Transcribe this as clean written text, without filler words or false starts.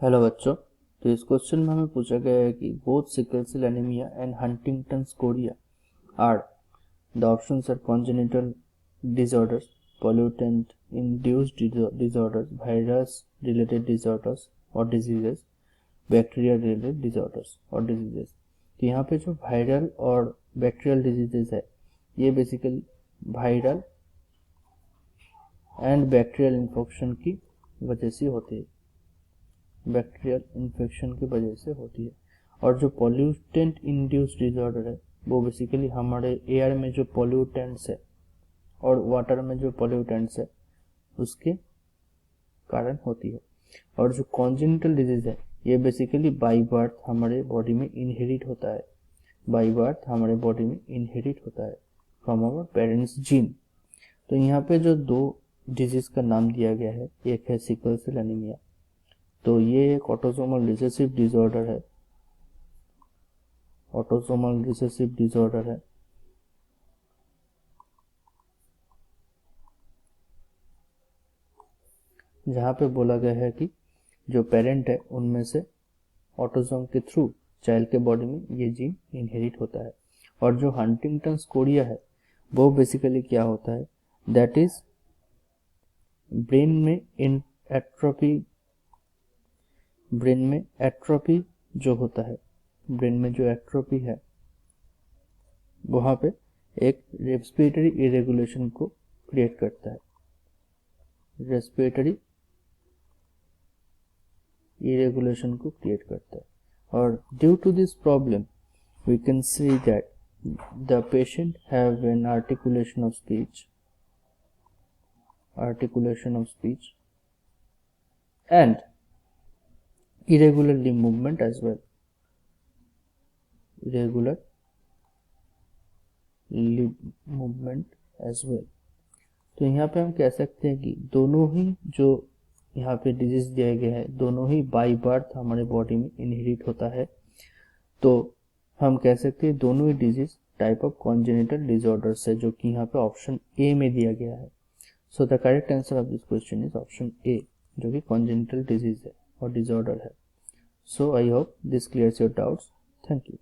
Hello बच्चों। तो इस क्वेश्चन में हमें पूछा गया है कि both sickle cell anaemia and Huntington's chorea are the options are congenital disorders, pollutant induced disorders, virus related disorders और डिजीजेस, बैक्टीरिया रिलेटेड डिसऑर्डर्स और डिजीजेस। तो यहाँ पे जो वायरल और बैक्टीरियल डिजीजेस है ये basically viral and bacterial infection की वजह से होती है, बैक्टीरियल इन्फेक्शन की वजह से होती है। और जो पॉल्यूटेंट इंड्यूस्ड डिसऑर्डर है वो बेसिकली हमारे एयर में जो पॉल्यूटेंट्स है और वाटर में जो पॉल्यूटेंट्स है उसके कारण होती है। और जो कॉन्जेनिटल डिजीज है ये बेसिकली बाई बर्थ हमारे बॉडी में इनहेरिट होता है, बाई बर्थ हमारे बॉडी में इनहेरिट होता है फ्रॉम आवर पेरेंट्स जीन। तो यहाँ पे जो दो डिजीज का नाम दिया गया है, एक है सिकल सेल एनीमिया, तो ये एक ऑटोसोमल रिसेसिव डिसऑर्डर है, ऑटोसोमल रिसेसिव डिसऑर्डर है। जहाँ पे बोला गया है कि जो पेरेंट है उनमें से ऑटोसोम के थ्रू चाइल्ड के बॉडी में ये जीन इनहेरिट होता है। और जो हंटिंगटन्स कोरिया है वो बेसिकली क्या होता है, दैट इज ब्रेन में इन एट्रोपी, ब्रेन में एट्रोपी जो होता है, ब्रेन में जो एट्रोपी है वहाँ पे एक रेस्पिरेटरी इरेगुलेशन को क्रिएट करता है, रेस्पिरेटरी इरेगुलेशन को क्रिएट करता है। और due to this problem we can see that the patient have an articulation of speech and irregular limb movement as well, irregular limb movement as well। तो यहाँ पे हम कह सकते हैं कि दोनों ही जो यहाँ पे डिजीज दिया गया है दोनों ही बाई बर्थ हमारे बॉडी में इनहेरिट होता है। तो हम कह सकते हैं दोनों ही disease type of congenital disorders है, जो कि यहाँ पे ऑप्शन ए में दिया गया है। So the correct answer of this question is option A, जो कि कॉन्जेनिटल डिजीज है और डिसऑर्डर है। So I hope this clears your doubts. Thank you.